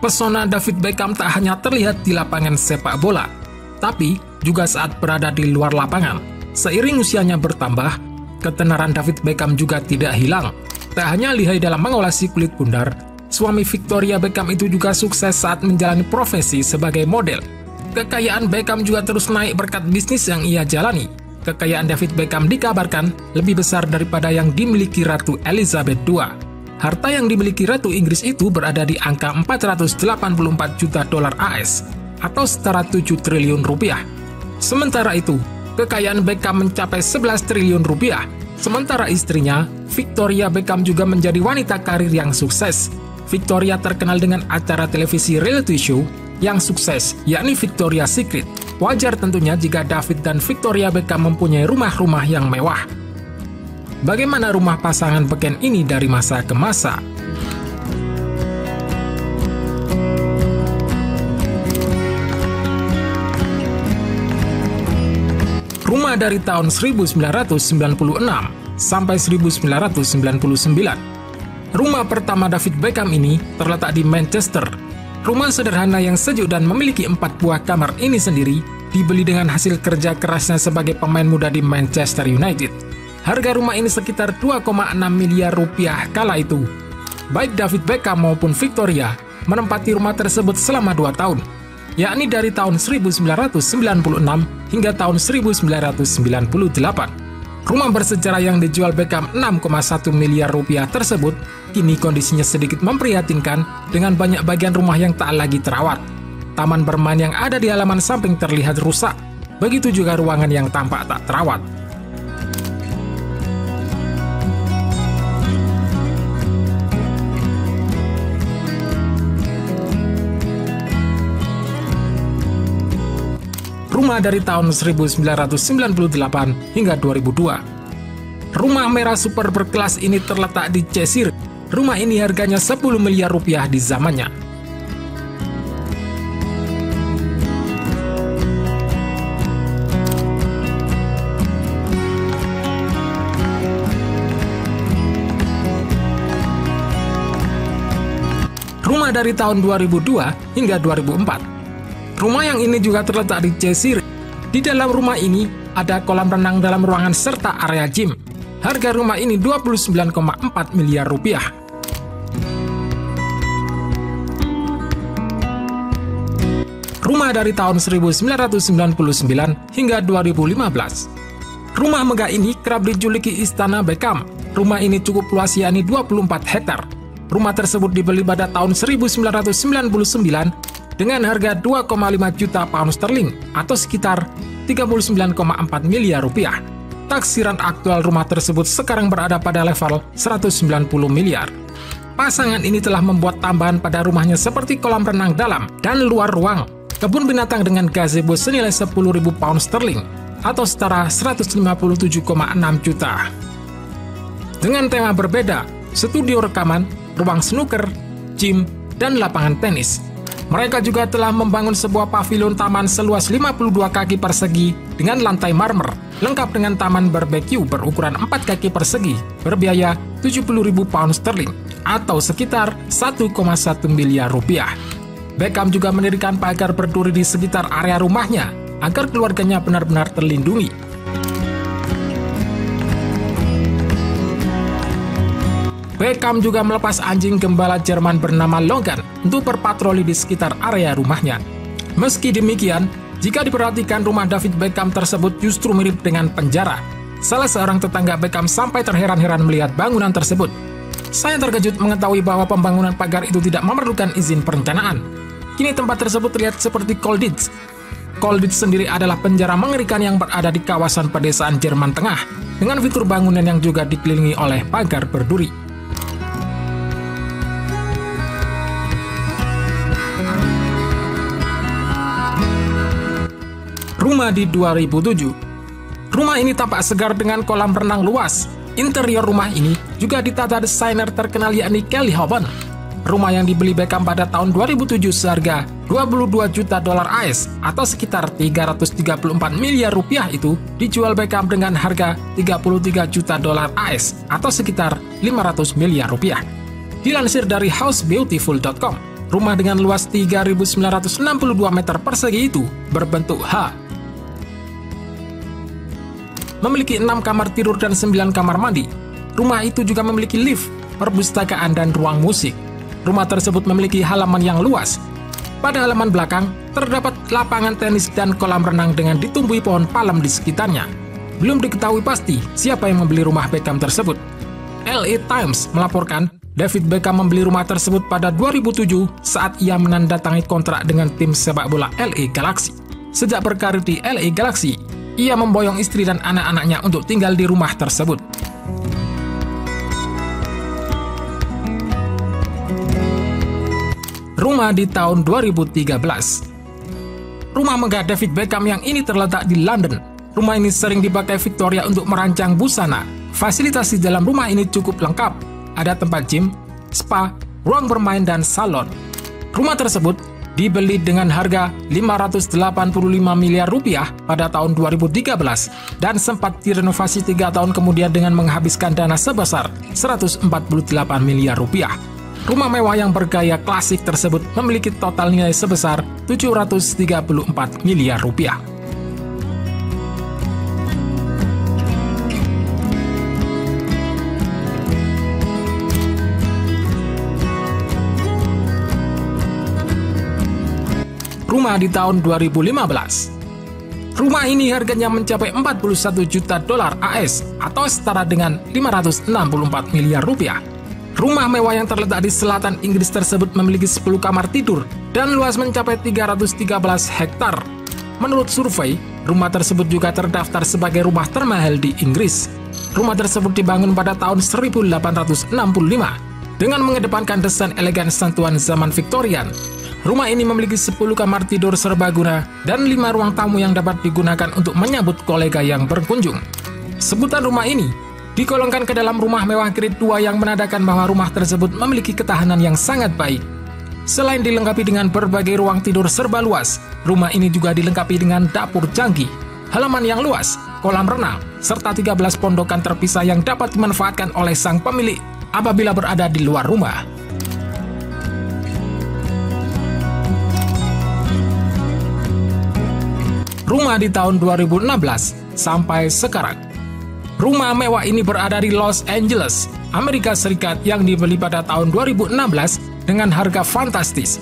Pesona David Beckham tak hanya terlihat di lapangan sepak bola, tapi juga saat berada di luar lapangan. Seiring usianya bertambah, ketenaran David Beckham juga tidak hilang. Tak hanya lihai dalam mengolesi kulit bundar, suami Victoria Beckham itu juga sukses saat menjalani profesi sebagai model. Kekayaan Beckham juga terus naik berkat bisnis yang ia jalani. Kekayaan David Beckham dikabarkan lebih besar daripada yang dimiliki Ratu Elizabeth II. Harta yang dimiliki Ratu Inggris itu berada di angka 484 juta dolar AS atau setara 7 triliun rupiah. Sementara itu, kekayaan Beckham mencapai 11 triliun rupiah. Sementara istrinya, Victoria Beckham juga menjadi wanita karir yang sukses. Victoria terkenal dengan acara televisi reality show yang sukses, yakni Victoria's Secret. Wajar tentunya jika David dan Victoria Beckham mempunyai rumah-rumah yang mewah. Bagaimana rumah pasangan beken ini dari masa ke masa? Rumah dari tahun 1996 sampai 1999. Rumah pertama David Beckham ini terletak di Manchester. Rumah sederhana yang sejuk dan memiliki 4 buah kamar ini sendiri dibeli dengan hasil kerja kerasnya sebagai pemain muda di Manchester United. Harga rumah ini sekitar 2,6 miliar rupiah kala itu. Baik David Beckham maupun Victoria menempati rumah tersebut selama 2 tahun, yakni dari tahun 1996 hingga tahun 1998. Rumah bersejarah yang dijual Beckham 6,1 miliar rupiah tersebut kini kondisinya sedikit memprihatinkan dengan banyak bagian rumah yang tak lagi terawat. Taman bermain yang ada di halaman samping terlihat rusak, begitu juga ruangan yang tampak tak terawat. Rumah dari tahun 1998 hingga 2002. Rumah merah super berkelas ini terletak di Cheshire. Rumah ini harganya 10 miliar rupiah di zamannya. Rumah dari tahun 2002 hingga 2004. Rumah yang ini juga terletak di Cheshire. Di dalam rumah ini ada kolam renang dalam ruangan serta area gym. Harga rumah ini 29,4 miliar rupiah. Rumah dari tahun 1999 hingga 2015. Rumah megah ini kerap dijuluki Istana Beckham. Rumah ini cukup luas, yakni 24 hektar. Rumah tersebut dibeli pada tahun 1999 dengan harga 2,5 juta pound sterling atau sekitar 39,4 miliar rupiah. Taksiran aktual rumah tersebut sekarang berada pada level 190 miliar. Pasangan ini telah membuat tambahan pada rumahnya seperti kolam renang dalam dan luar ruang, kebun binatang dengan gazebo senilai 10.000 pound sterling atau setara 157,6 juta. Dengan tema berbeda, studio rekaman, ruang snooker, gym, dan lapangan tenis. Mereka juga telah membangun sebuah pavilion taman seluas 52 kaki persegi dengan lantai marmer, lengkap dengan taman barbeque berukuran 4 kaki persegi, berbiaya 70.000 pound sterling atau sekitar 1,1 miliar rupiah. Beckham juga mendirikan pagar berduri di sekitar area rumahnya agar keluarganya benar-benar terlindungi. Beckham juga melepas anjing gembala Jerman bernama Logan untuk berpatroli di sekitar area rumahnya. Meski demikian, jika diperhatikan rumah David Beckham tersebut justru mirip dengan penjara. Salah seorang tetangga Beckham sampai terheran-heran melihat bangunan tersebut. Saya terkejut mengetahui bahwa pembangunan pagar itu tidak memerlukan izin perencanaan. Kini tempat tersebut terlihat seperti Colditz. Colditz sendiri adalah penjara mengerikan yang berada di kawasan pedesaan Jerman Tengah, dengan fitur bangunan yang juga dikelilingi oleh pagar berduri. Rumah di 2007. Rumah ini tampak segar dengan kolam renang luas. Interior rumah ini juga ditata desainer terkenal yakni Kelly Hoban. Rumah yang dibeli Beckham pada tahun 2007 seharga 22 juta dolar AS atau sekitar 334 miliar rupiah itu dijual Beckham dengan harga 33 juta dolar AS atau sekitar 500 miliar rupiah. Dilansir dari housebeautiful.com, Rumah dengan luas 3.962 meter persegi itu berbentuk H. Memiliki 6 kamar tidur dan 9 kamar mandi. Rumah itu juga memiliki lift, perpustakaan, dan ruang musik. Rumah tersebut memiliki halaman yang luas. Pada halaman belakang, terdapat lapangan tenis dan kolam renang dengan ditumbuhi pohon palem di sekitarnya. Belum diketahui pasti siapa yang membeli rumah Beckham tersebut. LA Times melaporkan David Beckham membeli rumah tersebut pada 2007 saat ia menandatangani kontrak dengan tim sepak bola LA Galaxy. Sejak berkarir di LA Galaxy, ia memboyong istri dan anak-anaknya untuk tinggal di rumah tersebut. Rumah di tahun 2013. Rumah megah David Beckham yang ini terletak di London. Rumah ini sering dipakai Victoria untuk merancang busana. Fasilitas di dalam rumah ini cukup lengkap. Ada tempat gym, spa, ruang bermain, dan salon. Rumah tersebut dibeli dengan harga 585 miliar rupiah pada tahun 2013 dan sempat direnovasi 3 tahun kemudian dengan menghabiskan dana sebesar 148 miliar rupiah. Rumah mewah yang bergaya klasik tersebut memiliki total nilai sebesar 734 miliar rupiah. Rumah di tahun 2015. Rumah ini harganya mencapai 41 juta dolar AS atau setara dengan 564 miliar rupiah. Rumah mewah yang terletak di selatan Inggris tersebut memiliki 10 kamar tidur dan luas mencapai 313 hektar. Menurut survei, rumah tersebut juga terdaftar sebagai rumah termahal di Inggris. Rumah tersebut dibangun pada tahun 1865 dengan mengedepankan desain elegan sentuhan zaman Victorian. Rumah ini memiliki 10 kamar tidur serbaguna dan 5 ruang tamu yang dapat digunakan untuk menyambut kolega yang berkunjung. Sebutan rumah ini digolongkan ke dalam rumah mewah grade 2 yang menandakan bahwa rumah tersebut memiliki ketahanan yang sangat baik. Selain dilengkapi dengan berbagai ruang tidur serba luas, rumah ini juga dilengkapi dengan dapur canggih, halaman yang luas, kolam renang, serta 13 pondokan terpisah yang dapat dimanfaatkan oleh sang pemilik apabila berada di luar rumah. Rumah di tahun 2016 sampai sekarang. Rumah mewah ini berada di Los Angeles, Amerika Serikat yang dibeli pada tahun 2016 dengan harga fantastis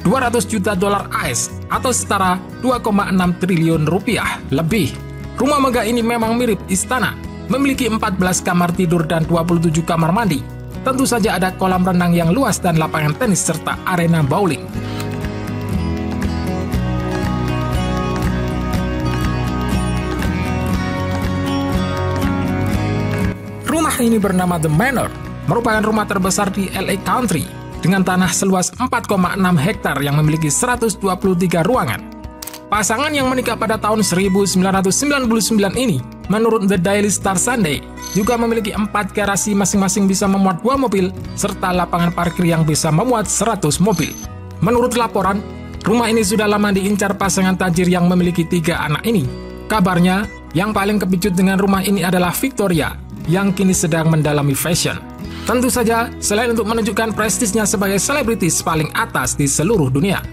200 juta dolar AS atau setara 2,6 triliun rupiah lebih. Rumah megah ini memang mirip istana, memiliki 14 kamar tidur dan 27 kamar mandi. Tentu saja ada kolam renang yang luas dan lapangan tenis serta arena bowling. Rumah ini bernama The Manor, merupakan rumah terbesar di LA Country dengan tanah seluas 4,6 hektar yang memiliki 123 ruangan. Pasangan yang menikah pada tahun 1999 ini, menurut The Daily Star Sunday, juga memiliki 4 garasi masing-masing bisa memuat 2 mobil, serta lapangan parkir yang bisa memuat 100 mobil. Menurut laporan, rumah ini sudah lama diincar pasangan tajir yang memiliki 3 anak ini. Kabarnya, yang paling kepicut dengan rumah ini adalah Victoria, yang kini sedang mendalami fashion. Tentu saja, selain untuk menunjukkan prestisnya sebagai selebritis paling atas di seluruh dunia.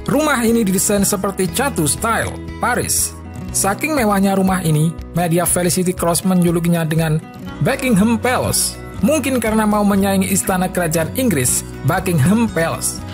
Rumah ini didesain seperti Chateau Style, Paris. Saking mewahnya rumah ini, media Felicity Cross menjulukinya dengan Buckingham Palace. Mungkin karena mau menyaingi istana kerajaan Inggris, Buckingham Palace.